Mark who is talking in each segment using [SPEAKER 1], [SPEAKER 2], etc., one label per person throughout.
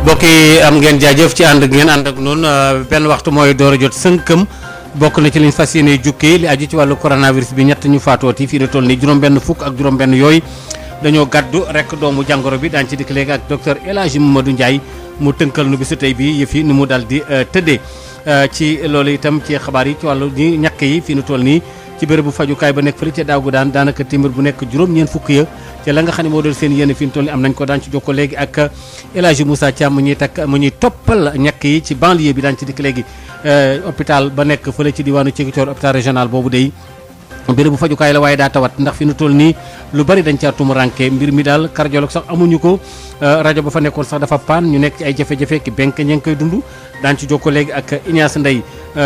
[SPEAKER 1] mbokk yi am ngeen jaajëf ci ànd ngeen ànd ak noonu benn waxtu mooy door a jot sënkëm bokk na ci liñ fas yéene jukki li aju ci wàllu coronavirus bi ñett ñu faatooti fii de toll nii juróom-benn fukk ak juróom-benn yooyu dañoo gàddu rek doomu jàngoro bi daañu ci dikk léegi ak docteur El Hadji Mamadou Ndiaye mu tënkal nu bisu tey bi yëf yi ni mu dal di tëddee ci loolu itam ci xabaar yi ci wàllu ñi ñàkk yi fii nu toll nii ci béréb bu fajukaay ba nekk fële ca daagu daan daanaka téeméer bu nekk juróom-ñeent fukk ya te la nga xam ne moo doon seen yéene fi ñu toll nii am nañ ko daan ci jokkoo léegi ak El Hadji Moussa Thiam mu ñuy toppal ñàkk yi ci banlieue bi daan ci dikk léegi hôpital ba nekk fële ci diwaanu Ziguinchor hôpital régional boobu day béréb bu fajukaay la waaye daa tawat ndax fi nu toll nii lu bari dañ caa tumuranke mbir mi daal cardiologue sax amuñu ko rajo ba fa nekkoon sax dafa paan ñu nekk ci ay jafe-jafe ki benk ña ngi koy dund daan ci jokkoo léegi ak Ignace Ndeye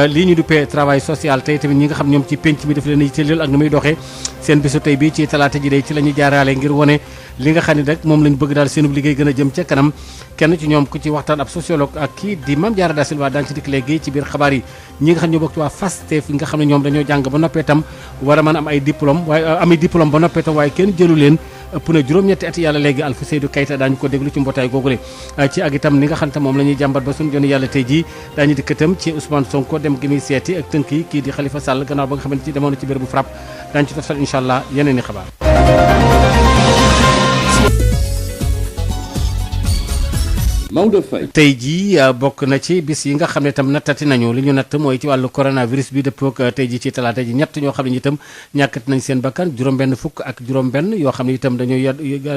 [SPEAKER 1] lii ñu duppee travail social tey tamit ñi nga xam ñoom ci penc mi daf leen yitteel ak nu muy doxee seen bésu tey bi ci talaata ji day ci la ñu jaaraale ngir wane li nga xam ne rek moom lañ bëgg daal seenub liggéey gën a jëm ca kanam kenn ci ñoom ku ci waxtaan ab sociologue ak kii di Mame Diarra Da Silva daan ci dikk léegi ci biir xabaar yi ñi nga xam ñoo bokk ci waa FASTEF nga xam ne ñoom dañoo jàng ba noppee tam war a mën am ay diplôme waaye ami diplôme ba noppee tam waaye kenn jëlu leen ëpp na juróom-ñetti at yàlla léegi Alpha Seydou Keita daañu ko déglu ci mbootaay googule ci ak itam ni nga xam te moom la ñuy jàmbat ba suñu joni yàlla tey jii daañu dikk itam ci Ousmane Sonko dem gi muy seeti ak tënk yi kii di Khalifa Sall gannaaw ba nga xamante ci demoon na ci béréb bu frapp daañu ci toftal incha allah yeneen i xabaar
[SPEAKER 2] Maodo Faye
[SPEAKER 1] tey jii bokk na ci bis yi nga xam ne itam nattati nañu li ñu natt mooy ci wàllu coronavirus bi dëppoo ak tey jii ci talaata ji ñett ñoo xam ne itam ñàkkat nañ seen bakkan juróom-benn fukk ak juróom-benn yoo xam ne itam dañoo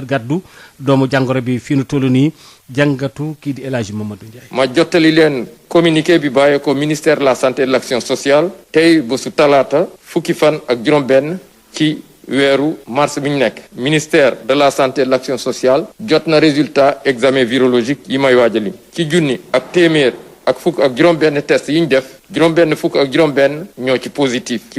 [SPEAKER 1] gàddu doomu jàngoro bi fii nu toll nii jàngatu kii di El Hadji Mamadou Ndiaye.
[SPEAKER 3] ma jottali leen communiqué bi bàyyee ko ministère de la santé et de l'action sociale tey bésu talaata fukki fan ak juróom-benn ci weeru mars bi ñu nekk ministère de la santé et de l'action sociale jot na résultat examen virologique yi may waajali ci junni ak téeméer ak fukk ak juróom-benn test yi ñu def juróom-benn fukk ak juróom-benn ñoo ci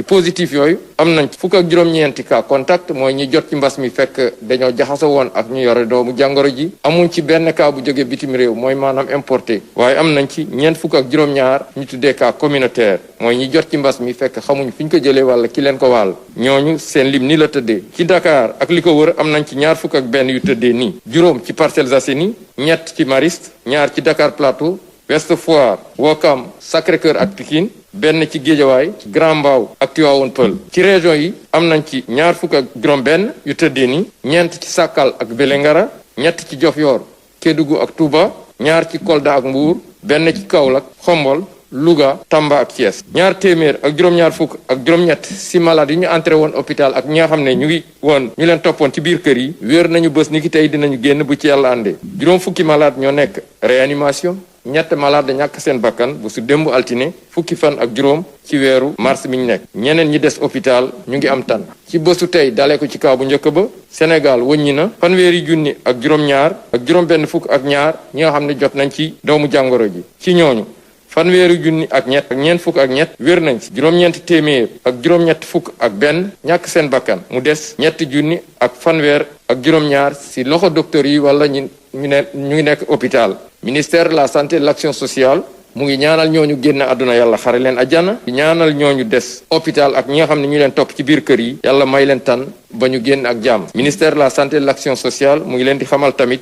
[SPEAKER 3] positif yooyu am nañ fukk ak juróom-ñeenti cas contact mooy ñi jot ci mbas mi fekk dañoo jaxasoo woon ak ñu yore doomu jàngoro ji amuñ ci benn cas bu jóge bitim réew mooy maanaam importé waaye am nañ ci ñeent fukk ak juróom-ñaar ñu tuddee cas communautaire mooy ñi jot ci mbas mi fekk xamuñ fi ñu ko jëlee wala ki leen ko wàll ñooñu seen lim ni la tëddee ci Dakar ak li ko wër am nañ ci ñaar fukk ak benn yu tëddee nii juróom ci Parcelles Assainies ñett ci Mariste ñaar ci Dakar Plateau Ouest Foire Ouakam Sacré-Cœur ak Pikine benn ci Guédiawaye Grand Mbao ak Tivaouane Peulh ci région yi am nañ ci ñaar fukk ak juróom-benn yu tëddee ni ñeent ci Sakal ak Vélingara ñett ci Diofior Kédougou ak Touba ñaar ci Kolda ak Mbour benn ci Kaolack Xombol Louga Tamba ak Thiès ñaar téeméer ak juróom-ñaar fukk ak juróom-ñett si malade yi ñu entré woon hôpital ak ñi nga xam ne ñu ngi woon ñu leen toppoon ci biir kër yi wéer nañu bés ni ki tey dinañu génn bu ci yàlla àndee juróom fukki malade ñoo nekk réanimation ñett malade ñàkk seen bakkan bu su démb altine fukki fan ak juróom ci weeru mars mi ñu nekk ñeneen ñi des hôpital ñu ngi am tan ci bésu tey dalee ko ci kaw bu njëkk ba Sénégal wëññi na fanweeri junni ak juróom-ñaar ak juróom-benn fukk ak ñaar ñi nga xam ne jot nañ ci doomu jàngoro ji ci ñooñu fanweeri junni ak ñett ak ñeent fukk ak ñett wér nañ ci juróom-ñeenti téeméer ak juróom-ñett fukk ak benn ñàkk seen bakkan mu des ñetti junni ak fanweer ak juróom-ñaar si loxo docteur yi wala ñu ngi nekk hôpital ministère de la santé et de l'action sociale mu ngi ñaanal ñooñu génn àdduna yàlla xare leen àjjana ñaanal ñooñu des hôpital ak ñi nga xam ne ñu leen topp ci biir kër yi yàlla may leen tan ba ñu génn ak jàmm ministère de la santé et de l'action sociale mu ngi leen di xamal tamit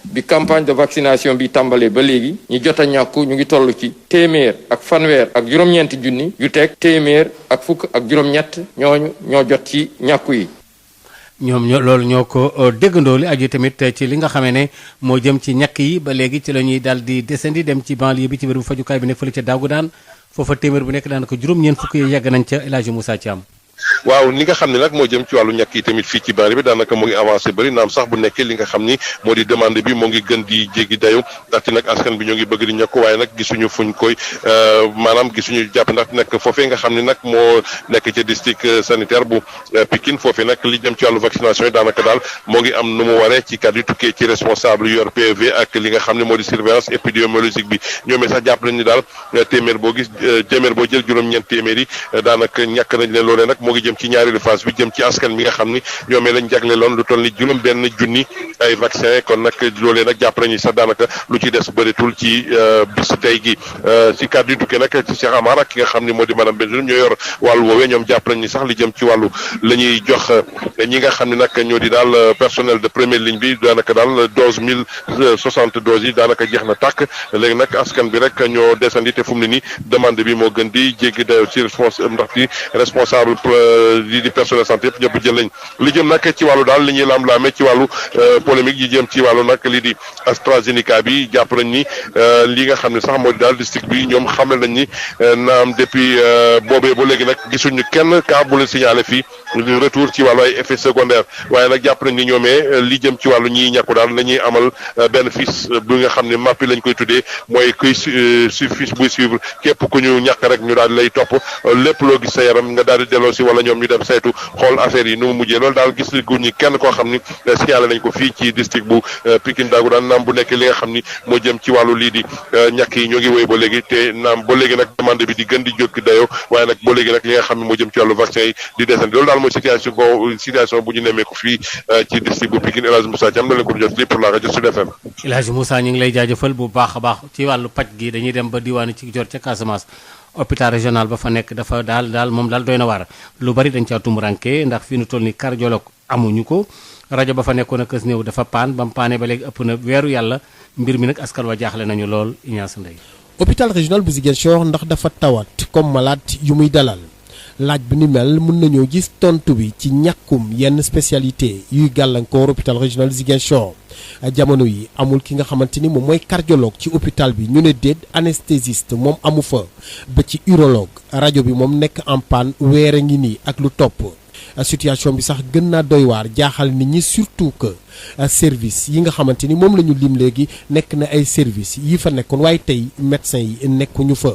[SPEAKER 3] bi campagne de vaccination bi tàmbalee ba léegi ñi jot a ñàkku ñu ngi toll ci téeméer ak fanweer ak juróom-ñeenti junni yu teg téeméer ak fukk ak juróom-ñett ñooñu ñoo jot ci ñàkku yi
[SPEAKER 1] ñoom loolu ñoo ko déggandoo li aju tamit ci li nga xamee ne moo jëm ci ñàkk yi ba léegi ci la ñuy daal di descendi dem ci banlieue bi ci biir bu fajukaay bi nekk fële ca daagu daan foofa téeméer bu nekk daanaka juróom-ñeent fukk yi yàgg nañ ca El Hadji Moussa Thiam
[SPEAKER 4] waaw li nga xam ne nag moo jëm ci wàllu ñàkk yi tamit fii ci banlieue bi daanaka mu ngi avancé bëri naam sax bu nekkee li nga xam ni moo di demande bi moo ngi gën di jéggi dayo ndaxte nag askan bi ñoo ngi bëgg di ñàkk waaye nag gisuñu fuñ koy maanaam gisuñu jàpp ndax nag foofee nga xam ne nag moo nekk ci district sanitaire bu Pikine foofee nag li jëm ci wàllu vaccination yi daanaka daal moo ngi am nu mu waree ci kàddu yu tukkee ci responsable yu yor PV ak li nga xam ne moo di surveillance épidémiologique bi ñoomee sax jàpp nañ ni daal téeméer boo gis téeméer boo jël juróom-ñeent téeméer yi daanaka ñàkk nañ leen loolee nag moo ngi jëm ci ñaareelu phase bi jëm ci askan mi nga xam ni ñoomee lañ jagleeloon lu toll ni juróom benn junni ay vaccin kon nag loolee nag jàpp nañu sax daanaka lu ci des bëritul ci bis tey gi si kàddu yi tukkee nag ci Cheikh Amar ak ki nga xam ni moo di madame Bengelloune ñoo yor wàllu woowee ñoom jàpp nañ ni sax li jëm ci wàllu la ñuy jox ñi nga xam ne nag ñoo di daal personnel de première ligne bi daanaka daal 12060 doses yi daanaka jeex na tàkk léegi nag askan bi rek ñoo desandi te fu mu ne nii demande bi moo gën di jéggi dayo ci responsable di personnel santé yëpp ñëpp jël lañ li jëm nag ci wàllu daal li ñuy lam-laame ci wàllu polémique yi jëm ci wàllu nag lii di AstraZeneca bi jàpp nañ ni li nga xam ne sax moo di daal district bi ñoom xamal nañ ni naam depuis boobee ba léegi nag gisuñu kenn cas bu leen signalé fii retour ci wàllu ay effets secondaires waaye nag jàpp nañ ni ñoomee li jëm ci wàllu ñiy ñàkku daal la ñuy amal benn fiche bi nga xam ne mappi lañ koy tuddee mooy kuy fiche buy suivre képp ku ñu ñàkk rek ñu daal di lay topp lépp loo gis sa yaram nga daal di delloo si wala ñoom ñu dem saytu xool affaire yi nu mu mujjee loolu daal gis guñ ñi kenn koo xam ni signalé nañ ko fii ci district bu Pikine Daagu daan naam bu nekk li nga xam ni moo jëm ci wàllu lii di ñàkk yi ñoo ngi wéy ba léegi te naam ba léegi nag demande bi di gën di jóg dayoo waaye nag ba léegi nag li nga xam ne moo jëm ci wàllu vaccin yi di desandi loolu daal mooy situation bu ñu nemmeeku fii ci district bu Pikine El Hadj Moussa Thiam na leen ko jot lii pour la rajo Sud FM.
[SPEAKER 1] El Hadj Moussa ñu ngi lay jaajëfal bu baax a baax ci wàllu paj gi dañuy dem ba diwaanu ci jor ca Casamance hôpital régional ba fa nekk dafa daal moom daal doy na waar lu bari dañ caa tumuranke ndax fi nu toll ni cardiologue amuñu ko rajo ba fa nekkoon a kës néew dafa paan ba mu paane ba léegi ëpp na weeru yàlla mbir mi nag askan wa jaaxle nañu lool Ignace Ndeye.
[SPEAKER 5] hôpital régional bu Ziguinchor ndax dafa tawat comme malade yu muy dalal laaj bi ni mel mën nañoo gis tontu bi ci ñàkkum yenn spécialité yuy gàllankoor hôpital régional Ziguinchor jamono yi amul ki nga xamante ni moom mooy cardiologue ci hôpital bi ñu ne déet anesthésiste moom amu fa ba ci urologue rajo bi moom nekk en panne weer a ngi nii ak lu topp situation bi sax gën naa doy waar jaaxal nit ñi surtout que service yi nga xamante ni moom la ñu lim léegi nekk na ay service yi fa nekkoon waaye tey médecin yi nekkuñu fa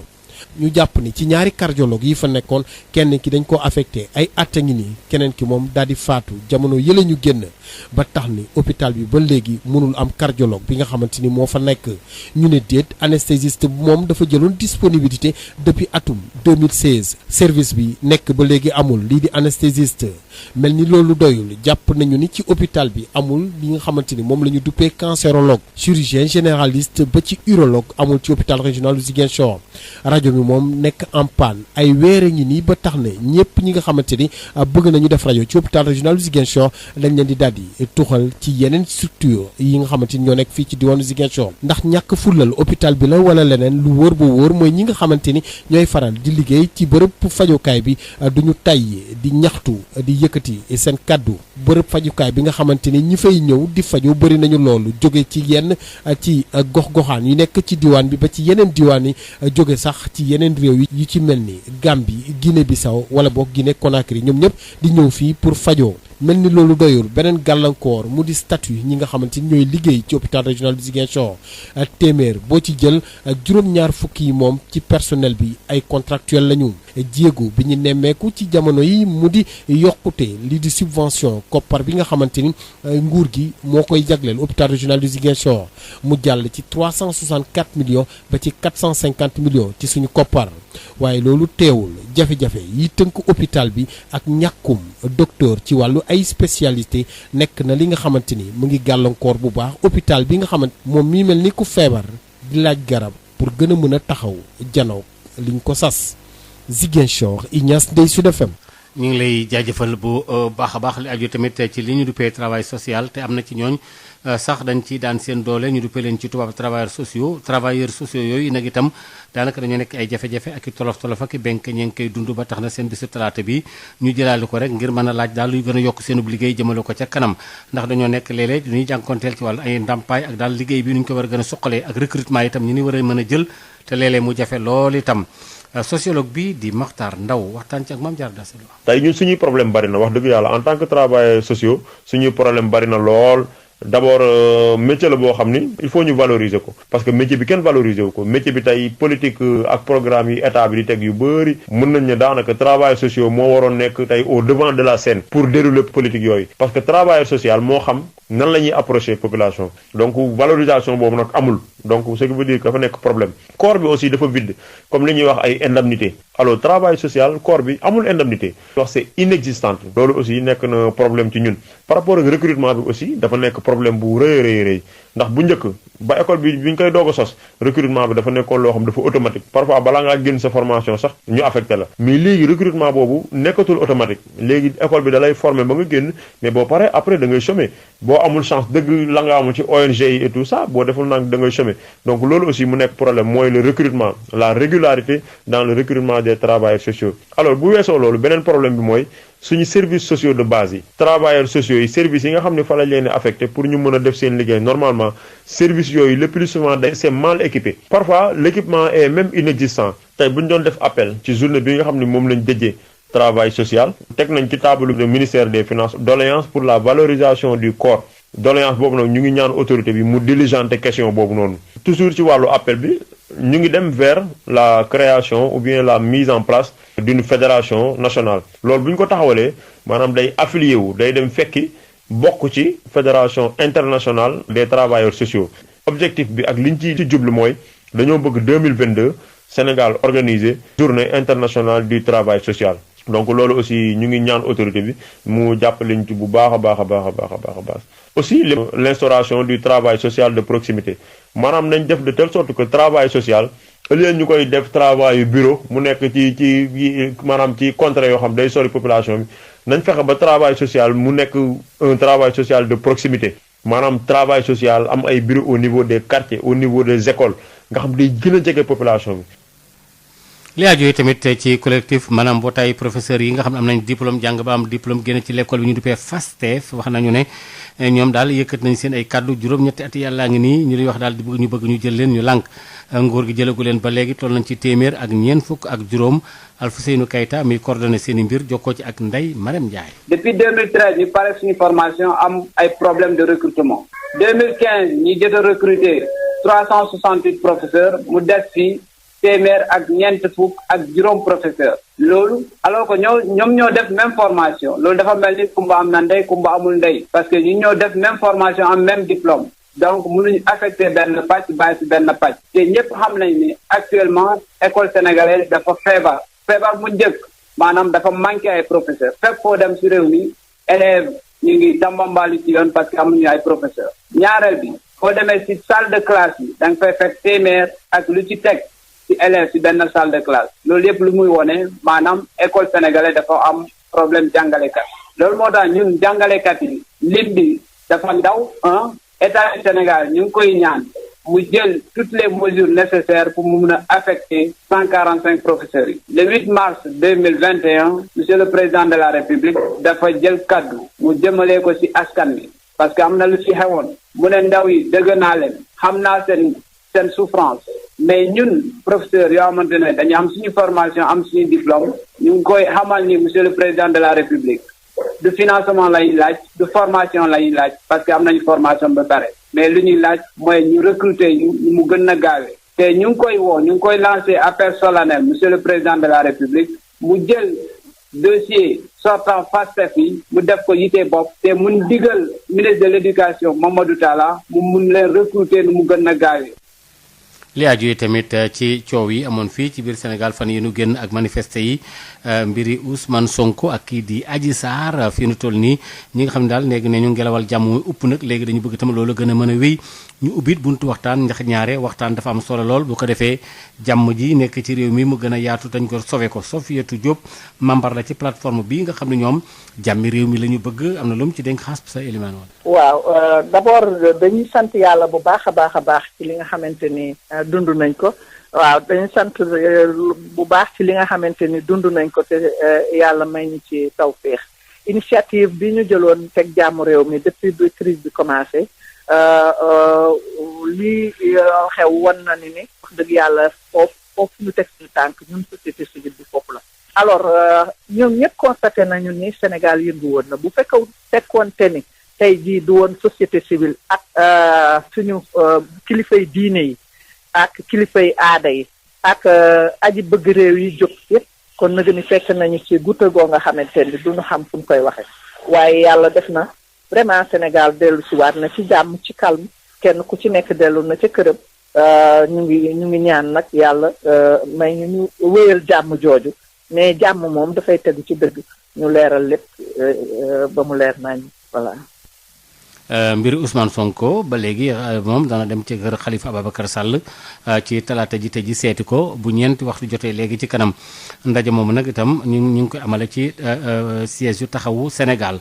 [SPEAKER 5] ñu jàpp ni ci ñaari cardiologue yi fa nekkoon kenn ki dañ ko affecté ay at a ngi nii keneen ki moom daal di faatu jamono yële ñu génn ba tax ni hôpital bi ba léegi mënul am cardiologue bi nga xamante ni moo fa nekk ñu ne déet anesthésiste moom dafa jëloon disponibilité depuis atum 2016 service bi nekk ba léegi amul lii di anesthésiste mel ni loolu doyul jàpp nañu ni ci hôpital bi amul li nga xamante ni moom la ñu duppee cancérologue chirurgien généraliste ba ci urologue amul ci hôpital régional du Ziguinchor rajo bi moom nekk en panne ay weer a ngi nii ba tax ne ñëpp ñi nga xamante ni bëgg nañu def rajo ci hôpital régional du Ziguinchor dañ leen di daal di tuxal ci yeneen structure yi nga xamante ni ñoo nekk fii ci diwaanu Ziguinchor ndax ñàkk fulal hôpital bi la wala leneen lu wóor ba wóor mooy ñi nga xamante ni ñooy faral di liggéey ci bërëb fajukaay bi duñu tàyyi di ñaxtu di yëkkati seen kàddu bërëb fajukaay bi nga xamante ni ñi fay ñëw di faju bëri nañu loolu jóge ci yenn ci gox-goxaan yu nekk ci diwaan bi ba ci yeneen diwaan yi jóge sax ci yeneen réew yi yu ci mel ni Gambie Guinée Bissau wala boog Guinée Conakry ñoom ñëpp di ñëw fii pour fajoo mel ni loolu doyul beneen gàllankoor mu di statut ñi nga xamante ni ñooy liggéey ci hôpital régional du Ziguinchor téeméer boo ci jël juróom-ñaar fukki yi moom ci personnel bi ay contractuel lañu jéego bi ñu nemmeeku ci jamono yi mu di yokkute lii di subvention koppar bi nga xamante ni nguur gi moo koy jagleel hôpital régional du Ziguinchor mu jàll ci 364 millions ba ci 450 millions ci suñu koppar waaye loolu teewul jafe-jafe yi tënk hôpital bi ak ñàkkum docteur ci wàllu ay spécialité nekk na li nga xamante ni mu ngi gàllankoor bu baax hôpital bi nga xamante moom mi mel ni ku feebar di laaj garab pour gën a mën a taxaw janow liñ ko sas Ziguinchor Ignace Ndeye Sud FM.
[SPEAKER 1] ñu ngi lay jaajëfal bu baax a baax li aju tamit ci li ñu duppee travail social te am na ci ñooñ sax dañ ci daan seen doole ñu duppee leen ci tubaab travailleurs sociaux yooyu nag itam daanaka dañoo nekk ay jafe-jafe ak i tolof-tolof ak i benk ñee ngi koy dund ba tax na seen bisu talaata bi ñu jëlaali ko rek ngir mën a laaj daal luy gën a yokk seenub liggéey jëmale ko ca kanam ndax dañoo nekk léeg-léeg dañuy jànkonteel ci wàllu ay ndàmpaay ak daal liggéey bi nu ñu ko war a gën a suqalee ak recrutement itam ñu ni war a mën a jël te léeg-léeg mu jafe lool itam sociologue bi di Makhtar Ndaw waxtaan ci ak Mame Diarra Dassel.
[SPEAKER 6] tey ñun suñuy problème bari na wax dëgg yàlla en tant que travailleurs sociaux suñuy problème bari na lool d'abord métier la boo xam ni il faut ñu valoriser ko parce que métier bi kenn valoriser wu ko métier bi tey politique ak programme yi état bi di teg yu bëri mën nañ ne daanaka travailleurs sociaux moo waroon nekk tey au devant de la scène pour dérouler politique yooyu parce que travailleur social moo xam nan la ñuy approcher population donc valorisation boobu nag amul donc ce qui veut dire que dafa nekk problème corps bi aussi dafa vide comme li ñuy wax ay indemnité alors travail social corps bi amul indemnité wax c'est inexistante loolu aussi nekk na problème ci ñun par rapport ak recrutement bi aussi dafa nekk problème bu rëy ndax bu njëkk ba école bi ñu koy doog a sos recrutement bi dafa nekkoon loo xam dafa automatique parfois balaa ngaa génn sa formation sax ñu affecté la mais léegi recrutement boobu nekkatul automatique léegi école bi da lay former ba nga génn mais boo paree après da ngay chômer boo amul chance dëgg la nga amul ci ONG yi et tout ça boo deful nag da ngay chômer donc loolu aussi mu nekk problème mooy le recrutement la régularité dans le recrutement des travailleurs sociaux alors bu weesoo loolu beneen problème bi mooy suñu services sociaux de base yi travailleurs sociaux yi services yi nga xam ne fa la leen affecté pour ñu mën a def seen liggéey normalement services yooyu le plus souvent c'est mal équipé parfois l'équipement est même inexistant tey bu ñu doon def appel ci journée bi nga xam ne moom lañ déjee travail social teg nañ ci table du ministère des finances doléance pour la valorisation du corps doléance boobu nag ñu ngi ñaan autorité bi mu diligenter question boobu noonu toujours ci wàllu appel bi ñu ngi dem vers la création ou bien la mise en place d'une fédération nationale loolu bu ñu ko taxawalee maanaam day affilié wu day dem fekki bokk ci fédération internationale des travailleurs sociaux objectif bi ak liñ ci jublu mooy dañoo bëgg 2022 Sénégal organiser journée internationale du travail social donc loolu aussi ñu ngi ñaan autorité bi mu jàppaleñ ci bu baax a baax aussi l'instauration du travail social de proximité maanaam nañ def de telle sorte que travail social au lieu ñu koy def travail bureau mu nekk ci maanaam ci contrat yoo xam day sori population bi nañ fexe ba travail social mu nekk un travail social de proximité maanaam travail social am ay bureau au niveau des quartiers au niveau des écoles nga xam day gën a jege population bi.
[SPEAKER 1] li aju yi tamit ci collectif maanaam mbootaay professeurs yi nga xam ne am nañ diplôme jàng ba am diplôme génn ci l'école bi ñu duppee FASTEF wax nañu ne ñoom daal yëkkat nañ seen ay kàddu juróom-ñetti at yàllaa ngi nii ñu lay wax daal di bëgg ñu jël leen ñu lànk nguur gi jëlagu leen ba léegi toll nañ ci téeméer ak ñeent fukk ak juróom Alfousseynou Keita muy coordonné seen i mbir jokkoo ci ak Ndeye Marème Ndiaye.
[SPEAKER 7] depuis 2013 ñu pare suñu formation am ay problème de recrutement 2015 ñi jot a recruter 368 professeurs mu des fii téeméer ak ñeent fukk ak juróom professeur loolu alors que ñoom ñoo def même formation loolu dafa mel ni kumba am na ndey kumba amul ndey parce que ñu ñoo def même formation am même diplôme donc mënuñu affecté benn pàcc bàyyi si benn pàcc te ñëpp xam nañ ni actuellement école sénégalaise dafa feebar bu njëkk maanaam dafa manqué ay professeur fépp foo dem si réew mi élèves ñu ngi tambambaali ci yoon parce que amuñu ay professeur ñaareel bi foo demee si salle de classe yi da nga fay fekk téeméer ak lu ci teg ci élèves ci benn salle de classe loolu yëpp lu muy wone maanaam école sénégalaise dafa am problème jàngalekat loolu moo tax ñun jàngalekat yi lim bi dafa ndaw état du Sénégal ñu ngi koy ñaan mu jël toutes les mesures nécessaires pour mu mun a affecter 145 professeurs yi. Le 8 mars 2021 monsieur le président de la République dafa jël kaddu mu jëmalee ko ci askan wi parce que am na lu ci xewoon mu ne ndaw yi dëgg naa leen xam naa seen souffrance mais ñun professeurs yoo xamante ne dañu am suñu formation am suñu diplôme ñu ngi koy xamal ni monsieur le président de la République du financement lay laaj du formation lay laaj parce que am nañu formation ba pare mais lu ñuy laaj mooy ñu recruter ñu mu gën a gaawee te ñu ngi koy lancer appel solennel monsieur le président de la République mu jël dossier sortant FASTEF yi mu def ko yite bopp te mun digal ministre de l'éducation Mamadou Talla mu mun leen recruter nu mu gën a gaawee.
[SPEAKER 1] li aju yi tamit ci coow yi amoon fii ci biir Sénégal fan yi nu génn ak manifesté yi mbiri Ousmane Sonko ak kii di Adji Sarr fii nu toll nii ñi nga xam ne daal léegi ne ñu ngelawal jàmm muy upp nag léegi dañu bëgg tamit loolu gën a mën a wéy ñu ubbit buntu waxtaan ndax ñaare waxtaan dafa am solo lool bu ko defee jàmm ji nekk ci réew mi mu gën a yaatu dañ ko sauvé ko Sofiatou Diop membre la ci plateforme bii nga xam ne ñoom jàmmi réew mi la ñu bëgg am na lu mu ci dénk xaas sa élément woon.
[SPEAKER 8] waaw d'abord dañuy sant yàlla bu baax a baax ci li nga xamante ni dund nañ ko waaw dañuy sant bu baax ci li nga xamante ni dund nañ ko te yàlla may ñu ci tawféex initiative bi ñu jëloon teg jàmm réew mi depuis bi crise bi commencé lii xew won na ni wax dëgg yàlla foofu ñu teg suñu tànk ñun société civile bi foofu la alors ñoom ñëpp constaté nañu ni Sénégal yëngu woon na bu fekkoonte ni tey jii du woon société civile ak suñu kilifay diine yi ak kilifay aada yi ak aji bëgg réew yi jóg yëpp kon nag ni fekk nañu ci guddi goo nga xamante ni duñu xam fu ñu koy waxe waaye yàlla def na vraiment Sénégal dellu si waat na ci jàmm ci calme kenn ku ci nekk dellu na ca këram ñu ngi ñaan nag yàlla may ñu wéyal jàmm jooju mais jàmm moom dafay tegu ci dëgg ñu leeral lépp ba mu leer nañ voilà.
[SPEAKER 1] mbiri Ousmane Sonko ba léegi moom dana dem ci kër Khalifa Ababacar Sall ci talaata ji te ji seeti ko bu ñeenti waxtu jotee léegi ci kanam ndaje moomu nag itam ñu ngi koy amale ci siège yu taxawu Sénégal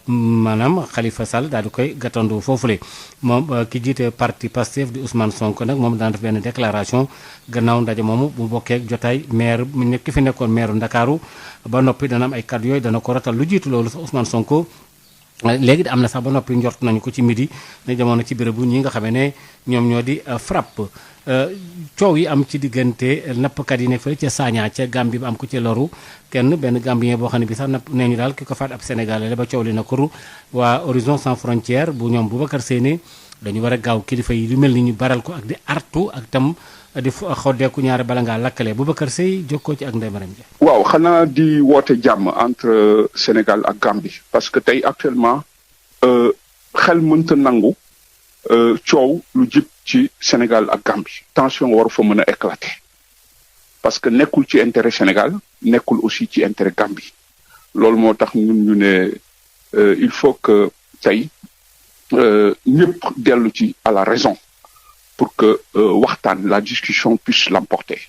[SPEAKER 1] maanaam Khalifa Sall daal di koy gàttandu foofule moom ki jiite parti Pastef di Ousmane Sonko nag moom dana def benn déclaration gannaaw ndaje moomu bu bokkee jotaay maire ki fi nekkoon maire Ndakaaru ba noppi dana am ay kàddu yooyu dana ko ratal lu jiitu loolu sax Ousmane Sonko. léegi am na sax ba noppi njort nañu ko ci midi ne jamono ci béréb bu ñi nga xamee ne ñoom ñoo di frapp coow yi am ci diggante nappkat yi ne fële ca Sagna ca Gambie ba am ko ci loru benn Gambien boo xam ne bi sax napp nee ñu daal ki ko faat ab Sénégalais la ba coow li na koru waa Horizon Sans Frontières bu ñoom Boubacar Seyné dañu war a gaaw kilifa yi lu mel ni ñu baral ko ak di artu ak tam di xoddeeku ñaari bala ngaa lakkale Boubacar Seye jokkoo ci ak Ndeye Marème Dia.
[SPEAKER 9] waaw xanaa di woote jàmm entre Sénégal ak Gambie parce que tey actuellement xel mënta nangu coow lu jib ci Sénégal ak Gambie tension waru fa mën a éclater parce que nekkul ci intérêt Sénégal nekkul aussi ci intérêt Gambie loolu moo tax ñun ñu ne il faut que tey ñëpp dellu ci à la raison pour que waxtaan la discussion puisse l'emporter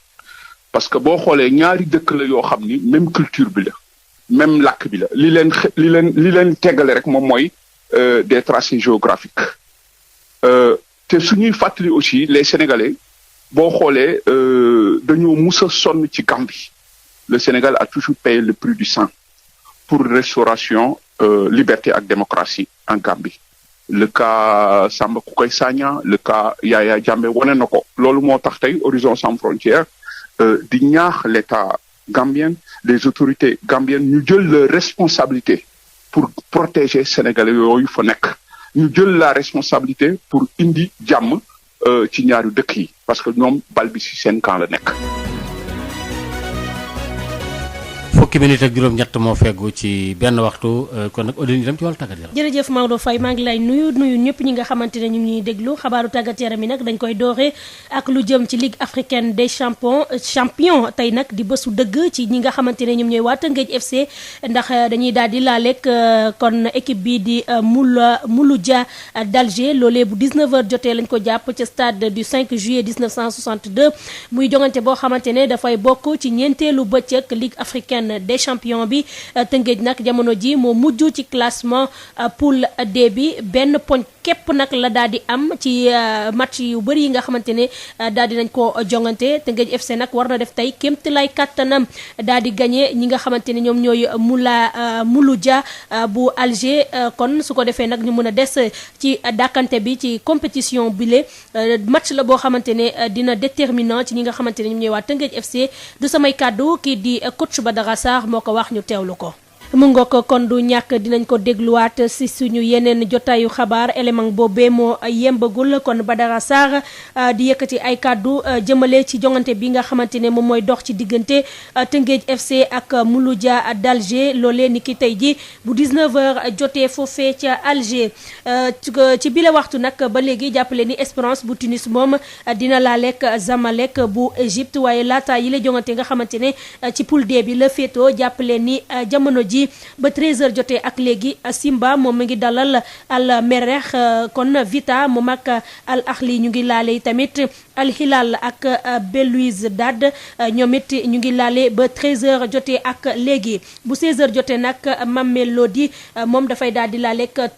[SPEAKER 9] parce que boo xoolee ñaari dëkk la yoo xam ni même culture bi la même làkk bi la li leen teggale rek moom mooy des tracés géographiques te suñuy fàttali aussi les Sénégalais boo xoolee dañoo mus a sonn ci Gambie le Sénégal a toujours payé le prix du sang pour restauration liberté ak démocratie en Gambie le cas Samba Kukoy Sagna le cas Yaya Jammeh wane na ko loolu moo tax tey Horizon Sans Frontières di ñaax l'État gambien les autorités gambiennes ñu jël leur responsabilité pour protéger Sénégalais yooyu fa nekk ñu jël la responsabilité pour indi jàmm ci ñaari dëkk yi parce que ñoom bal bi ci seen camp la nekk.
[SPEAKER 1] fukki minute ak juróom-ñett moo feggu ci benn waxtu kon nag auditeurs yi dem ci wàllu tàggat yaram.
[SPEAKER 10] jërëjëf Maodo Faye maa ngi lay nuyu ñëpp ñi nga xamante ne ñu ngi ñuy déglu xabaaru tàggat yaram yi nag dañ koy dooree ak lu jëm ci Ligue africaine des champions tey nag di bésu dëgg ci ñi nga xamante ne ñoom ñooy waa Teungueth FC ndax dañuy daal di laaleeg kon équipe bi di Mouloudia d'Alger loolee bu 19h jotee lañ ko jàpp ca stade du 5 juillet 1962 muy jongante boo xamante ne dafay bokk ci ñeenteelu bëccëg Ligue africaine des champions bi Teungueth nag jamono ji moo mujj ci classement poule D bi benn poñ képp nag la daal di am ci match yu bëri yi nga xamante ne daal di nañ ko jongante Teungueth FC nag war na def tey kémti lay kattanam daal di gagné ñi nga xamante ne ñoom ñooy Mouloudia bu Alger kon su ko defee nag ñu mën a des ci dàkkante bi ci compétition bile match la boo xamante ne dina déterminant ci ñi nga xamante ne ñoom ñooy waa Teungueth FC du samay kàddu kii di coach Badara Sarr moo ko wax ñu teewlu ko. mu ngoog kon du ñàkk dinañ ko dégluwaat si suñu yeneen jotaayu xabaar élément boobee moo yembagul kon Badara Sarr di yëkkati ay kàddu jëmale ci jongante bi nga xamante ne moom mooy dox ci diggante Teungueth FC ak Mouloudia d'Alger loolee ni ki tey ji bu 19h jotee foofee ca Alger ci bile waxtu nag ba léegi jàppale ni Espérance bu Tunis moom dina laaleek Zamalek bu Égypte waaye laata yi la jongante nga xamante ne ci poule D bi la féetoo jàppale ni jamono ji ba 13h jotee ak léegi Simba moom mu ngi dalal Al Merreikh kon Vita moom ak Al Ahli ñu ngi laale tamit Al Hilal ak Belouizdad ñoom it ñu ngi laale ba 13h jotee ak léegi bu 16h jotee nag Mamelodi moom dafay daal di laale ak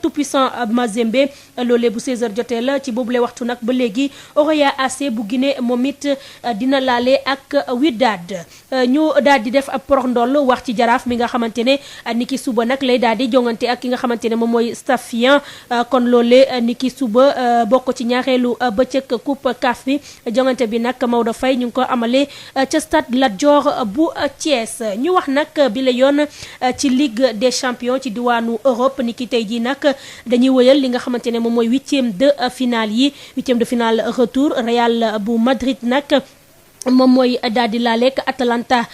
[SPEAKER 10] tout puissant Mazembe loolee bu 16h jotee la ci boobule waxtu nag ba léegi Oroya AC bu Guinée moom it dina laale ak Wydad ñu daal di def ab porox ndoll wax ci Jaraaf mi nga xamante ne niki suba nag lay daal di jongante ak ki nga xamante ne moom mooy Staffian kon loolee niki suba bokk ci ñaareelu bëccëg coupe CAF bi jongante bi nag Maodo Faye ñu ngi ko amalee ca stade Lat Dior bu Thiès ñu wax nag bi la yoon ci Ligue des champions ci diwaanu Europe niki tey jii nag dañuy wëyal li nga xamante ne moom mooy huitième de finale retour Real bu Madrid nag moom mooy daal di laaleeg Atalanta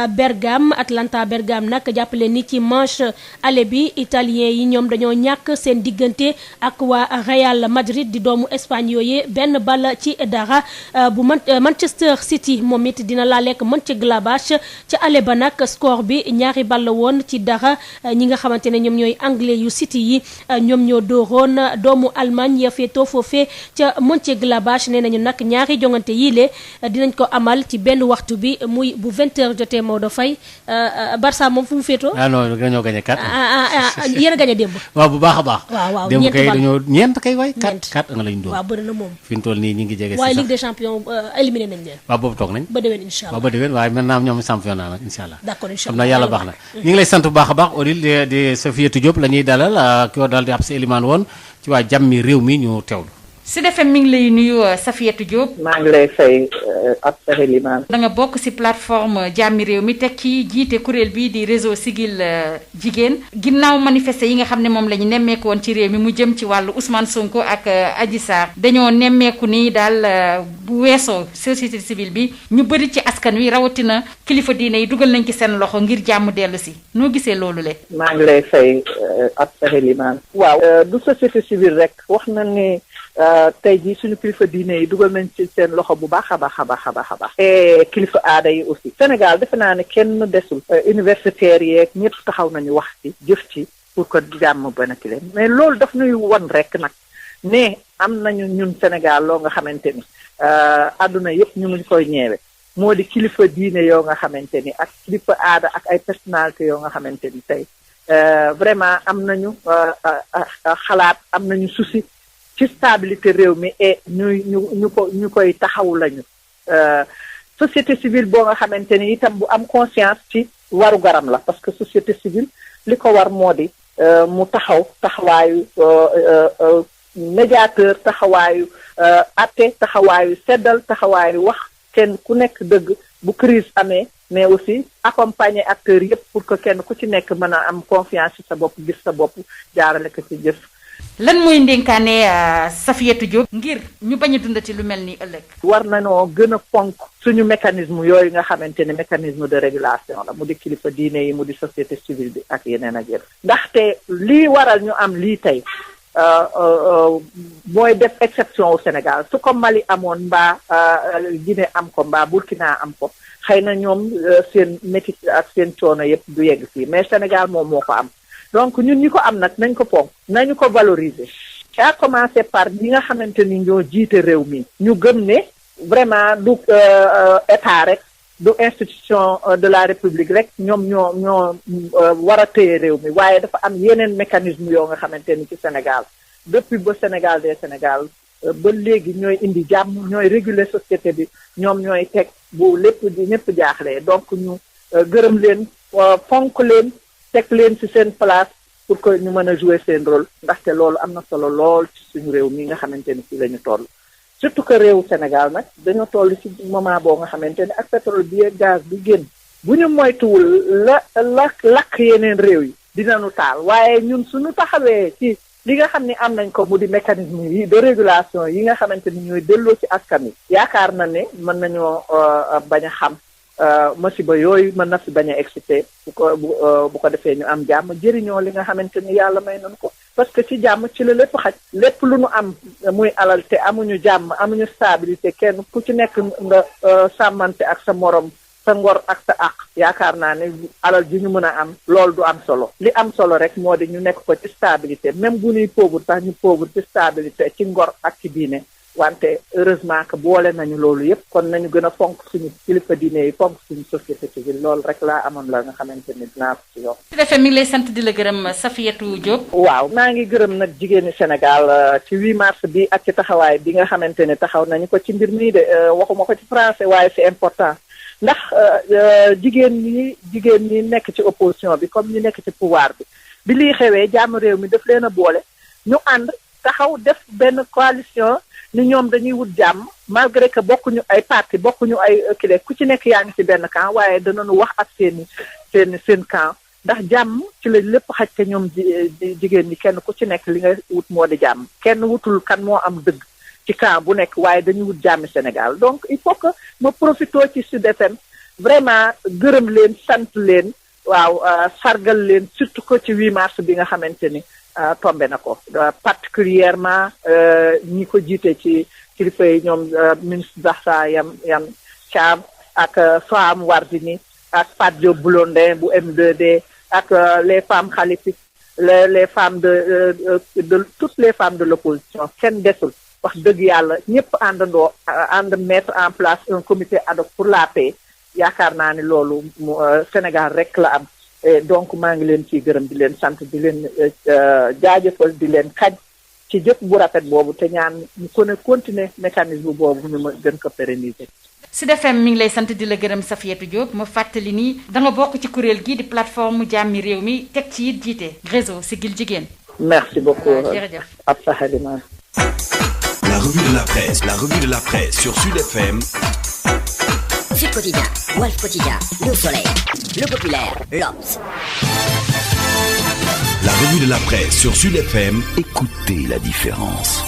[SPEAKER 10] Bergame nag jàppale ni ci manche aller bi italien yi ñoom dañoo ñàkk seen diggante ak waa Real Madrid di doomu Espagne yooyee benn bal ci dara bu Manchester City moom it dina laaleeg Mönchengladbach ca aller ba nag score bi ñaari bal la woon ci dara ñi nga xamante ne ñoom ñooy anglais yu City yi ñoom ñoo dooroon doomu Allemagne ya féetoo foofee ca Mönchengladbach nee nañu nag ñaari jongante yii dinañ ko amal ci benn waxtu bi muy bu 20h jotee Maodo Faye Barça moom fu mu féetoo.
[SPEAKER 1] ah non dañoo gagné 4.
[SPEAKER 10] yéen a gagné démb.
[SPEAKER 1] waaw bu baax a baax.
[SPEAKER 10] waaw
[SPEAKER 1] démb kay dañoo ñeent kay waay. 4 nga lañ doon.
[SPEAKER 10] waaw bëri na moom.
[SPEAKER 1] fi mu toll nii ñu ngi jege si sax
[SPEAKER 10] waaye Ligue des champions éliminé nañ leen.
[SPEAKER 1] waaw boobu toog nañ.
[SPEAKER 10] ba déwén incha allah
[SPEAKER 1] waaw ba déwén waaye maintenant ñoom championnat nag incha allah.
[SPEAKER 10] d'accord incha
[SPEAKER 1] xam
[SPEAKER 10] allah
[SPEAKER 1] naa yàlla baax na. ñu ngi lay sant bu baax a baax Odile di Safiatou Diop la ñuy dalal ki daal di ab sa élimaan woon ci waa jàmmi réew mi ñu teewlu.
[SPEAKER 11] Sud FM mi ngi lay nuyu Safiatou Diop.
[SPEAKER 8] maa ngi lay fay ab sa élimaan.
[SPEAKER 11] da nga bokk ci plateforme jàmmi réew mi teg ci jiite kuréel bi di réseau Siggil Jigéen ginnaaw manifester yi nga xam ne moom la ñu nemmeeku woon ci réew mi mu jëm ci wàllu Ousmane Sonko ak Adji Sarr dañoo nemmeeku ni daal bu weesoo société civile bi ñu bëri ci askan wi rawatina kilifa diine yi dugal nañ ci seen loxo ngir jàmm dellu si noo gisee loolu le
[SPEAKER 8] maa ngi lay fay ab sa élimaan. waaw du société civile rek wax na ni. tey jii suñu kilifa diine yi dugal nañ ci seen loxo bu baax a baax a baax a baax a baax et kilifa aada yi aussi Sénégal defe naa ne kenn desul universitaires yeeg ñëpp taxaw nañu wax ci jëf ci pour que jàmm bana ki leen mais loolu daf ñuy won rek nag ne am nañu ñun Sénégal loo nga xamante ni àdduna yëpp ñu ngi koy ñeewe moo di kilifa diine yoo nga xamante ni ak kilifa aada ak ay personnalité yoo nga xamante ni tey vraiment am nañu xalaat am nañu souci ci stabilité réew mi et ñu koy taxawu lañu société civile boo nga xamante ni itam bu am conscience ci waru garam la parce que société civile li ko war moo di mu taxawaayu médiateur taxawaayu atte taxawaayu seddal taxawaayu wax kenn ku nekk dëgg bu crise amee mais aussi accompagner acteurs yépp pour que kenn ku ci nekk mën a am confiance ci sa bopp gis sa bopp jaarale ko ci jëf.
[SPEAKER 11] lan mooy ndénkaane Safiatou Diop ngir ñu bañ a dundati lu mel ni ëllëg.
[SPEAKER 8] war nañoo gën a fonk suñu mécanisme yooyu nga xamante ne mécanisme de régulation la mu di kilifa diine yi mu di société civile bi ak yeneen ak yeneen. ndaxte lii waral ñu am lii tey mooy def exception au Sénégal su ko Mali amoon mbaa Guinée am ko mbaa Burkina am ko xëy na ñoom seen métit ak seen coono yépp du yegg fii mais Sénégal moom moo ko am. donc ñun ñi ko am nag nañ ko fonk nañu ko valoriser à commencer par ñi nga xamante ni ñoo jiite réew mi ñu gëm ne vraiment du état rek du institution de la république rek ñoom ñoo war a téye réew mi waaye dafa am yeneen mécanisme yoo nga xamante ni ci Sénégal depuis ba Sénégal des Sénégal ba léegi ñooy indi jàmm ñooy réguler société bi ñoom ñooy teg bu lépp di ñëpp jaaxlee donc ñu gërëm leen fonk leen teg leen ci seen place pour que ñu mën a jouer seen rôle ndaxte loolu am na solo lool ci suñu réew mi nga xamante ni ci la ñu toll surtout que réewu Sénégal nag dañoo toll ci moment boo nga xamante ni ak pétrole bi ak gaz bi génn bu ñu moytuwul lakk yeneen réew yi dinañu taal waaye ñun suñu taxawee ci li nga xam ne am nañ ko mu di mécanisme yi de régulation yi nga xamante ni ñooy delloo ci askan wi yaakaar na ne mën nañoo bañ a xam masiba yooyu mën na fi bañ a excité bu ko defee ñu am jàmm jëriñoo li nga xamante ni yàlla may nañu ko parce que ci jàmm ci la lépp xaj lépp lu nu am muy alal te amuñu jàmm amuñu stabilité kenn ku ci nekk nga sàmmante ak sa morom sa ngor ak sa àq yaakaar naa ne alal ji ñu mën a am loolu du am solo li am solo rek moo di ñu nekk ko ci stabilité même bu ñuy pauvre sax ñu pauvre ci stabilité ci ngor ak ci diine wante heureusement que boole nañu loolu yépp kon nañu gën a fonk suñu kilifa diine yi fonk suñu société civile loolu rek laa amoon la nga xamante ni dinaa ko ci yokk.
[SPEAKER 11] su defee mi ngi lay sant di la gërëm Safiatou Diop.
[SPEAKER 8] waaw maa ngi gërëm nag jigéeni Sénégal ci 8 mars bi ak ci taxawaay bi nga xamante ne taxaw nañu ko ci mbir mii de waxuma ko ci français waaye c'est important ndax jigéen ñi nekk ci opposition bi comme ñi nekk ci pouvoir bi lii xewee jàmm réew mi daf leen a boole ñu ànd taxaw def benn coalition. ni ñoom dañuy wut jàmm malgré que bokkuñu ay parti bokkuñu ay kile ku ci nekk yaa ngi ci benn camp waaye danañu wax ak seen camp ndax jàmm ci la lépp xaj te ñoom jigéen ñi kenn ku ci nekk li nga wut moo di jàmm kenn wutul kan moo am dëgg ci camp bu nekk waaye dañuy wut jàmmi Sénégal donc il faut que ma profité ci Sud FM vraiment gërëm leen sant leen waaw sargal leen surtout que ci 8 mars bi nga xamante ni tombé na ko particulièrement ñi ko jiite ci kilifa yi ñoom ministre Zahra Iyane Thiam ak Soham Wardini ak Fatou Diop Blondin bu M2D ak les femmes khalifiques les femmes de toutes les femmes de l'opposition kenn desul wax dëgg yàlla ñëpp ànd mettre en place un comité ad hoc pour la paix yaakaar naa ni loolu Sénégal rek la am donc maa ngi leen ciy gërëm di leen sant di leen jaajëfal di leen kañ ci jëf bu rafet boobu te ñaan ñu continuer mécanisme boobu ñu ma gën ko pérenniser.
[SPEAKER 11] Sud FM mi ngi lay sant di la gërëm Safiatou Diop ma fàttali ni da nga bokk ci kuréel gi di plateforme jàmmi réew mi teg ci it jiite réseau Siggil Jigéen.
[SPEAKER 8] merci beaucoup
[SPEAKER 11] jërëjëf
[SPEAKER 8] Absa Halima.
[SPEAKER 12] La revue de la presse sur Sud FM.
[SPEAKER 13] Sud Quotidien, Walf Quotidien, Le Soleil, Le Populaire, L'Obs.
[SPEAKER 12] La revue de la presse sur Sud FM. Écoutez la différence.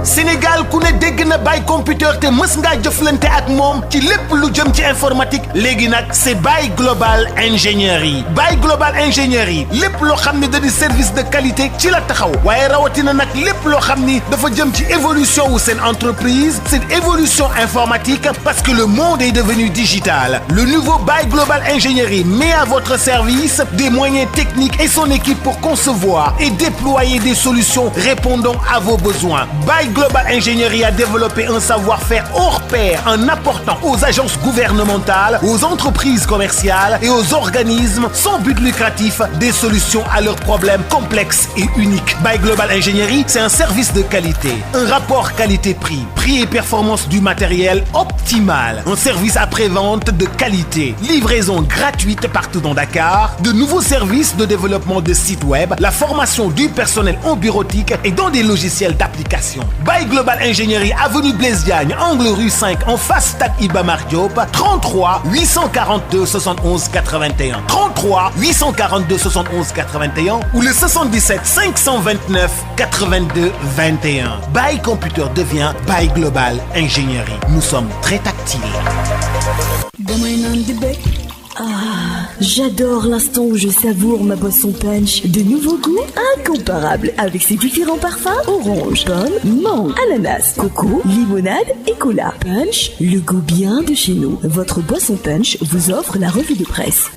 [SPEAKER 14] Sénégal ku ne dégg na Baye Computer te mës ngaa jëflante ak moom ci lépp lu jëm ci informatique léegi nag c'est Baye Global Ingénierie Baye Global Ingénierie lépp loo xam ne da di service de qualité ci la taxaw waaye rawatina nag lépp loo xam ni dafa jëm ci évolution wu seen entreprise seen évolution informatique parce que le monde est devenu digital. Le nouveau Baye Global Ingénierie met à votre service des moyens techniques et son équipe pour concevoir et déployer des solutions répondant à vos besoins. Baye Global Ingénierie a développé un savoir-faire hors pair en apportant aux agences gouvernementales, aux entreprises commerciales et aux organismes sans but lucratif des solutions à leurs problèmes complexes et uniques. Baye Global Ingénierie, c'est un service de qualité, un rapport qualité-prix, prix et performance du matériel optimal, un service après-vente de qualité, livraison gratuite partout dans Dakar, de nouveaux services de développement de sites web, la formation du personnel en bureautique et dans des logiciels d'application. Baye Global Ingénierie, avenue Blaise Diagne, angle rue 5, en face stade Iba Mar Diop, 33 842 71 81. 33 842 71 81 ou le 77 529 82 21. Baye Computer devient Baye Global Ingénierie. Nous sommes très tactiles.
[SPEAKER 15] Ah, j'adore l'instant où je savoure ma boisson punch. De nouveaux goûts incomparables avec ses différents parfums: orange, pomme, mangue, ananas, coco, limonade et cola. Punch, le goût bien de chez nous. Votre boisson punch vous offre la revue de presse.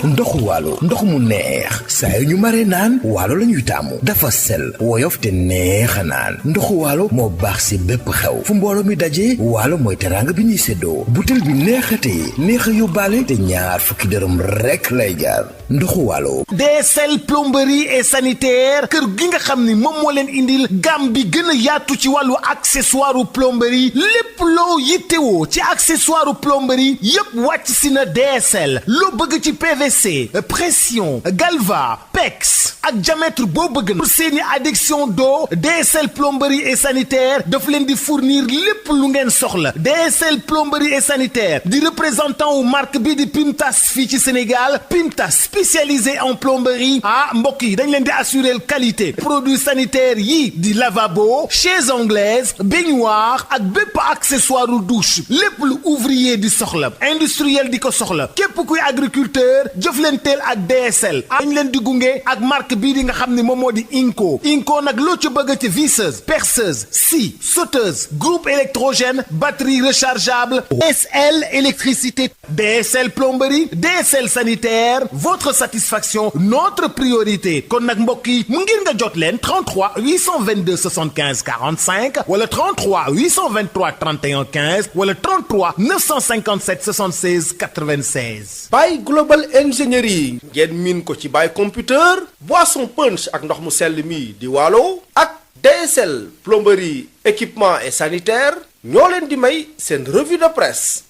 [SPEAKER 16] ndoxu waalo ndox mu neex saa yu ñu mare naan waalo la ñuy taamu dafa sel woyof te neex a naan ndoxu waalo moo baax si bépp xew fu mbooloo mi daje waalo mooy teraanga bi ñuy séddoo butel bi neexatee neex a yóbbaale te ñaar fukki dërëm rek lay jaar ndoxu waalo.
[SPEAKER 14] DSL plomberie et sanitaire kër gi nga xam ni moom moo leen indil gamme bi gën a yaatu ci wàllu accessoire plomberie lépp loo yittewoo ci accessoire plomberie yépp wàcc si na DSL loo bëgg ci PVC pression galva pex ak diamètre boo bëgg na pour seeni adduction d'eau DSL plomberie et sanitaire daf leen di fournir lépp lu ngeen soxla. DSL plomberie et sanitaire di représentant wu marque bi di Pimtas fii ci Sénégal Pimtas spécialisé en plomberie mbokk yi dañ leen di assurer qualité produits sanitaires yi di lavabo chaises anglaises baignoire ak bépp accessoire u douche lépp lu ouvrier di soxla industriel di ko soxla képp kuy agriculteur jëflanteel ak DSL dañ leen di gunge ak marque bii di nga xam ne moom moo di Inco nag loo ci bëgg ci visseuse perceuse scie sauteuse groupe électrogène batterie rechargeable DSL électricité DSL plomberie DSL sanitaire votre satisfaction notre priorité kon nag mbokk yi mu ngir nga jot leen 33 822 75 45 wala 33 823 31 15 wala 33 957 76 96.
[SPEAKER 17] Baye Global Ingénierie ngeen miin ko ci Baye Computer boisson punch ak ndox mu sell mi di waalo ak DSL plomberie équipement et sanitaire ñoo leen di may seen revue de presse.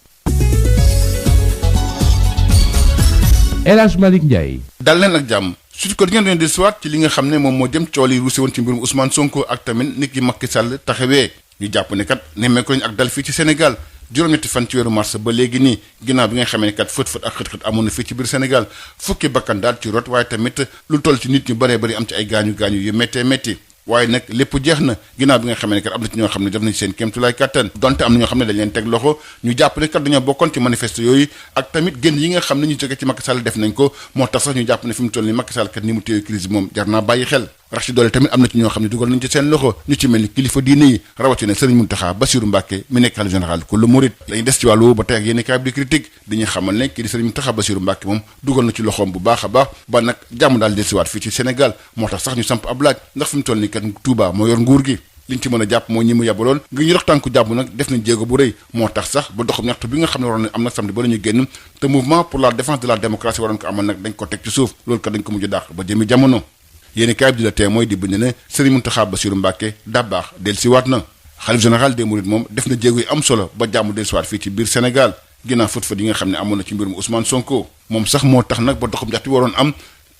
[SPEAKER 2] El Hadj Malick Ndiaye.
[SPEAKER 18] dal leen ak jàmm surtout que di ngeen doon dellusiwaat ci li nga xam ne moom moo jëm coow yi ruuse woon ci mbirum Ousmane Sonko ak tamit nit ki Macky Sall taxawee ñu jàpp ne kat nemmeeku nañu ak dal fii ci Sénégal juróom-ñetti fan ci weeru mars ba léegi nii ginnaaw bi nga xamee ne kat fët-fët ak xët-xët amoon na fii ci biir Sénégal fukki bakkan daal ci rot waaye tamit lu toll ci nit ñu bëree bëri am ci ay gaañu yu méttee métti waaye nag lépp jeex na ginnaaw bi nga xamee ne kat am na ci ñoo xam ne def nañ seen kéemtulaay kàttan donte am na ñoo xam ne dañ leen teg loxo ñu jàpp ne kat dañoo bokkoon ci manifeste yooyu ak tamit génn yi nga xam ne ñu jóge ci Macky Sall def nañ ko moo tax sax ñu jàpp ne fi mu toll ni Macky Sall kat ni mu téye crise moom jar naa bàyyi xel rax ci doole tamit am na ci ñoo xam ne dugal nañ ci seen loxo ñu ci mel ni kilifa diine yi rawatina Serigne Mountakha Bassirou Mbacké mi nekk xalifa général ku lu murit lañu des ci wàllu ba tey ak yéen kaay bi di critique dañuy xamal ne kii di Serigne Mountakha Bassirou Mbacké moom dugal na ci loxoom bu baax a baax ba nag jàmm daal dellusiwaat fii ci Sénégal moo tax sax ñu samp ab laaj ndax fi mu toll ni kat Touba moo yor nguur gi liñ ci mën a jàpp mooy ñi mu yabaloon ngir ñu dox tànku jàmm nag def nañ jéego bu rëy moo tax sax ba doxum ñaxtu bi nga xam ne waroon na am nag samedi ba la ñu génn te mouvement pour la défense de la démocratie waroon ko amal nag dañ ko teg ci suuf loolu kat dañ ko mujj dàq ba jëmi jamono yéeni kaay bi di la tee mooy di bind ne Serigne Mountakha Bassirou Mbacké Dabakh dellusiwaat na xalif général des mourides moom def na jéego yu am solo ba jàmm dellusiwaat fii ci biir Sénégal ginnaaw fët-fët yi nga xam ne amoon na ci mbirum Ousmane Sonko moom sax moo tax nag ba doxum ñaxtu bi waroon am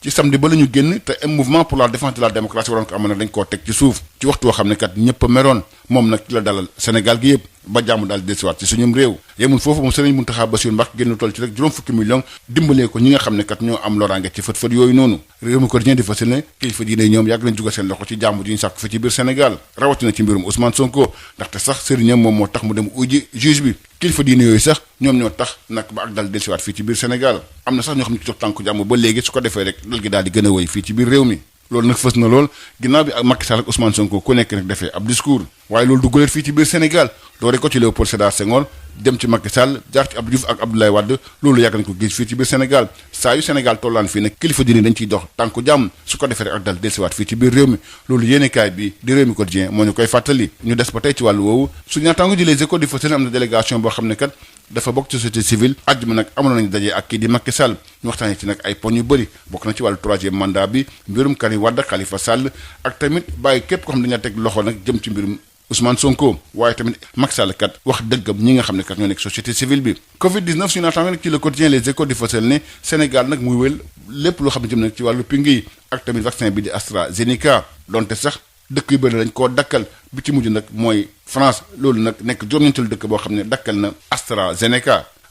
[SPEAKER 18] ci samedi ba la ñu génn te mouvement pour la défense de la démocratie waroon ko amoon nag dañ koo teg ci suuf ci waxtu woo xam ne kat ñëpp a meroon moom nag ci la dalal Sénégal gi yëpp ba jàmm daal dellusiwaat ci suñum réew yemul foofu moom Serigne Mountakha Bassirou Mbacké génn toll ci rek juróom fukki millions dimbalee ko ñi nga xam ne kat ñoo am loraange ci fët-fët yooyu noonu réew mi quotidien di fas ne kilifa diine ñoom yàgg nañ jugal seen loxo ci jàmm ji ñu sàkk fi ci biir Sénégal rawatina ci mbirum Ousmane Sonko ndaxte sax Serigne moom moo tax mu dem uji juge bi kilifa diine yooyu sax ñoom ñoo tax nag ba ak dal dellusiwaat fii ci biir Sénégal am na sax ñoo xam ne ci jox tànku jàmm ba léegi su ko defee rek dal gi daal di gën a wéy fii ci biir réew mi loolu nag fës na lool ginnaaw bi ak Macky Sall ak Ousmane Sonko ku nekk nag defee ab discours waaye loolu du guléet fii ci biir Sénégal doore ko ci Léopold Sédar Senghor dem ci Macky Sall jaar ci Abdou Diouf ak Abdoulaye Wade loolu yàgg nañ ko gis fii ci biir Sénégal saa yu Sénégal tollaan fii nag kilifa diine dañ ciy dox tànku jàmm su ko defee rek ak dal dellusiwaat fii ci biir réew mi loolu yéenekaay bi di Rewmi Quotidien moo ñu koy fàttali ñu des ba tey ci wàllu woowu su ñaataango ji Les Échos di fas am na délégation boo xam ne kat dafa bokk ci société civile àjjuma nag amoon nañu dajee ak kii di Macky Sall ñu waxtaanee ci nag ay poñ yu bëri bokk na ci wàllu 3e mandat bi mbirum Karim Wade Khalifa Sall ak tamit bàyyi képp ko xam ne dañu teg loxo nag jëm ci mbirum Ousmane Sonko waaye tamit Macky Sall kat wax dëggam ñi nga xam ne kat ñoo nekk société civile bi Covid-19 suñu naataango nag ci le quotidien Les Échos di fasal ne Sénégal nag muy wél lépp loo xam ne jëm nag ci wàllu ping yi ak tamit vaccin bi di AstraZeneca donte sax dëkk yu bëri dañ koo dakkal bi ci mujj nag mooy France loolu nag nekk juróom-ñeenteelu dëkk boo xam ne dakkal na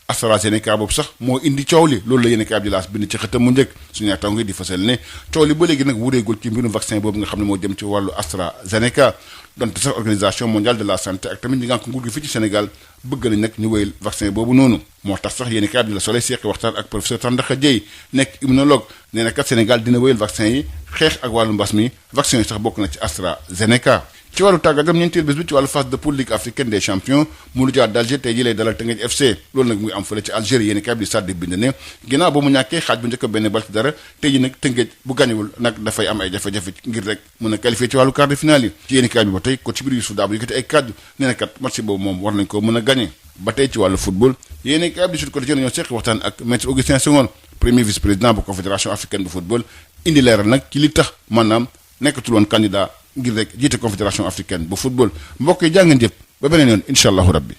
[SPEAKER 18] AstraZeneca boobu sax moo indi coow li loolu la yéen a bi laas bind ci xëtam mu njëkk suñu naataango di fasal ne coow li ba léegi nag wureegul ci mbirum vaccin boobu nga xam ne moo jëm ci wàllu AstraZeneca donte sax organisation mondiale de la santé ak tamit ñi nga ko nguur gi fii ci Sénégal bëgg nañ nag ñu wéyal vaccin boobu noonu moo tax sax yéen a bi la Soleil seqi waxtaan ak professeur Tandakha Dieye nekk immunologue nee na kat Sénégal dina wéyal vaccin yi xeex ak wàllu mbas mi vaccin yi sax bokk na ci AstraZeneca ci wàllu tàggatam ñeenteel bés bi ci wàllu phase de poule Ligue africaine des champions Mouloudia d'Alger tey ji lay dalal Teungueth FC loolu nag muy am fële ci Algérie yéen bi di sàddi bind ne ginnaaw ba mu ñàkkee xaaj bu njëkk benn bal ci dara tey ji nag Teungueth bu gañewul nag dafay am ay jafe-jafe ngir rek mën a qualifier ci wàllu quart de finale yi ci yéen bi ba tey coach bi Youssouf Dabo yëkkati ay kàddu nee na kat match boobu moom war nañ ko mën a gagné ba tey ci wàllu football yéen bi di Sud Quotidien ñoo seq waxtaan ak maître Augustin Senghor premier vice-président bu confédération africaine bu football indi leeral nag ci li tax maanaam nekkatul woon candidat ngir rek jiite confédération africaine bu football mbokk yi jàngeen jëf ba beneen yoon incha allahu rabbi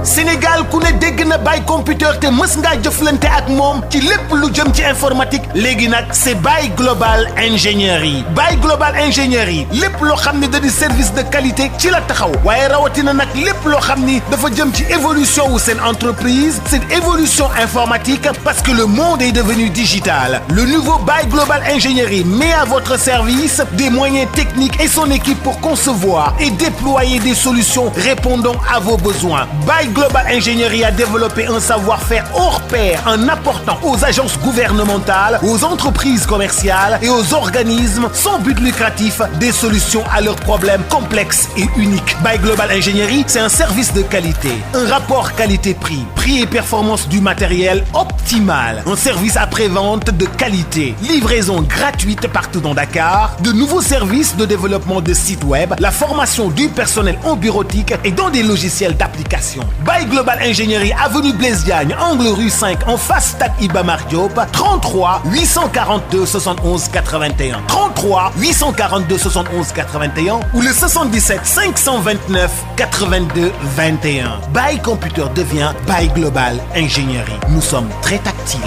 [SPEAKER 14] Sénégal ku ne dégg na Baye computer te mës ngaa jëflante ak moom ci lépp lu jëm ci informatique léegi nag c'est Baye Global Ingénierie Baye Global Ingénierie lépp loo xam ne da di service de qualité ci la taxaw waaye rawatina nag lépp loo xam ni dafa jëm ci évolution wu seen entreprise cette évolution informatique parce que le monde est devenu digital le nouveau Baye Global Ingénierie met à votre service des moyens techniques et son équipe pour concevoir et déployer des solutions répondant à vos besoins Baye Global Ingénierie a développé un savoir-faire hors pair en apportant aux agences gouvernementales, aux entreprises commerciales et aux organismes sans but lucratif des solutions à leurs problèmes complexes et uniques. Baye Global Ingénierie, c'est un service de qualité, un rapport qualité-prix, prix et performance du matériel optimal, un service après-vente de qualité, livraison gratuite partout dans Dakar, de nouveaux services de développement de sites web, la formation du personnel en bureautique et dans des logiciels d'application. Baye Global Ingénierie, avenue Blaise Diagne, angle rue 5, en face Stade Iba Mar Diop, 33 842 71 81. 33 842 71 81 ou le 77 529 82 21. Baye Computer devient Baye Global Ingénierie. Nous sommes très tactiles.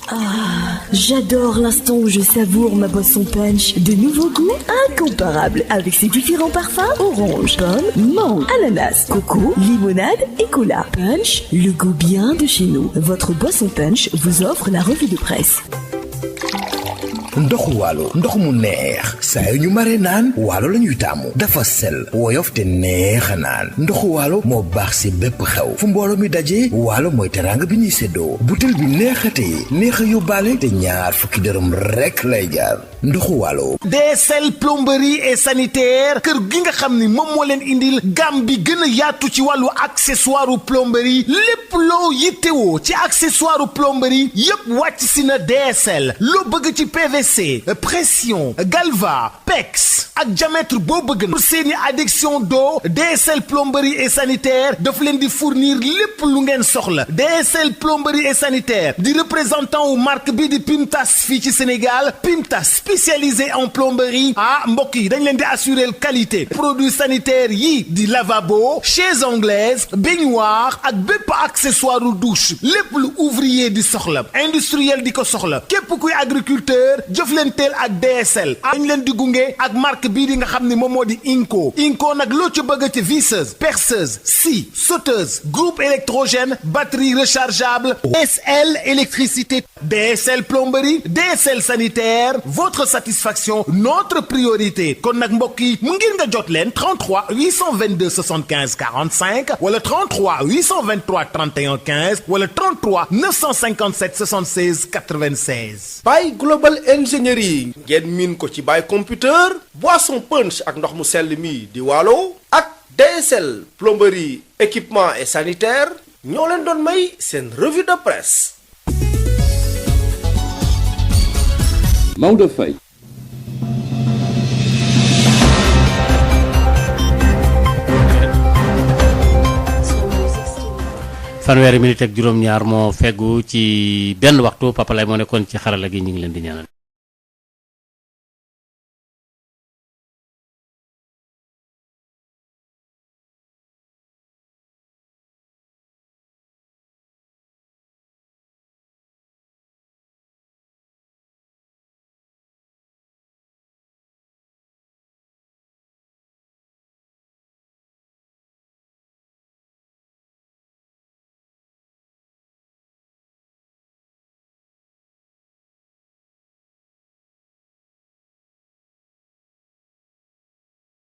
[SPEAKER 15] Ah, j'adore l'instant où je savoure ma boisson punch. De nouveaux goûts incomparables avec ses différents parfums orange, pomme, mangue, ananas, coco, limonade et cola. Punch, le goût bien de chez nous. Votre boisson punch vous offre la revue de presse.
[SPEAKER 16] ndoxu waalo ndox mu neex saa yu ñu mare naan waalo la ñuy taamu dafa sel woyof te neex a naan ndoxu waalo moo baax si bépp xew fu mbooloo mi dajee waalo mooy teraanga bi ñuy séddoo butel bi neexatee neex a yóbbaale te ñaar fukki dërëm rekk lay jaar ndoxu waalo.
[SPEAKER 14] DSL plomberie et sanitaire kër gi nga xam ni moom moo leen indil gam bi gën a yaatu ci wàllu accessoire plomberie lépp loo yittewoo ci accessoire plomberie yépp wàcc si na DSL loo bëgg ci PVC pression galva pex ak diamètre boo bëgg na pour seeni adduction d'eau DSL plomberie et sanitaire daf leen di fournir lépp lu ngeen soxla DSL plomberie et sanitaire di représentant wu marque bi di Pimtas fii ci Sénégal Pimtas spécialisé en plomberie mbokk yi dañ leen di assurer qualité produits sanitaires yi di lavabo chaises anglaises baignoire ak bépp accessoire douche lépp lu ouvrier di soxla industriel di ko soxla képp kuy agriculteur jëflanteel ak DSL dañ leen di gunge ak marque bii di nga xam ni moom moo di Inco nag loo ci bëgg ci visseuse perceuse scie sauteuse groupe électrogène batterie rechargeable DSL électricité DSL plomberie DSL sanitaire votre satisfaction notre priorité kon nag mbokk yi mu ngir nga jot leen 33 822 75 45 wala 33 823 31 15 wala 33 957 76 96.
[SPEAKER 17] Baye Global Ingénierie ngeen miin ko ci Baye Computer boisson punch ak ndox mu sell mi di Waalo ak DSL plomberie équipement et sanitaire ñoo leen doon may seen revue de presse.
[SPEAKER 2] Maodo Faye.
[SPEAKER 1] fanweeri minute ak juróom-ñaar moo feggu ci benn waxtu Papa Lay moo nekkoon ci xarala gi ñu ngi leen di ñaanal.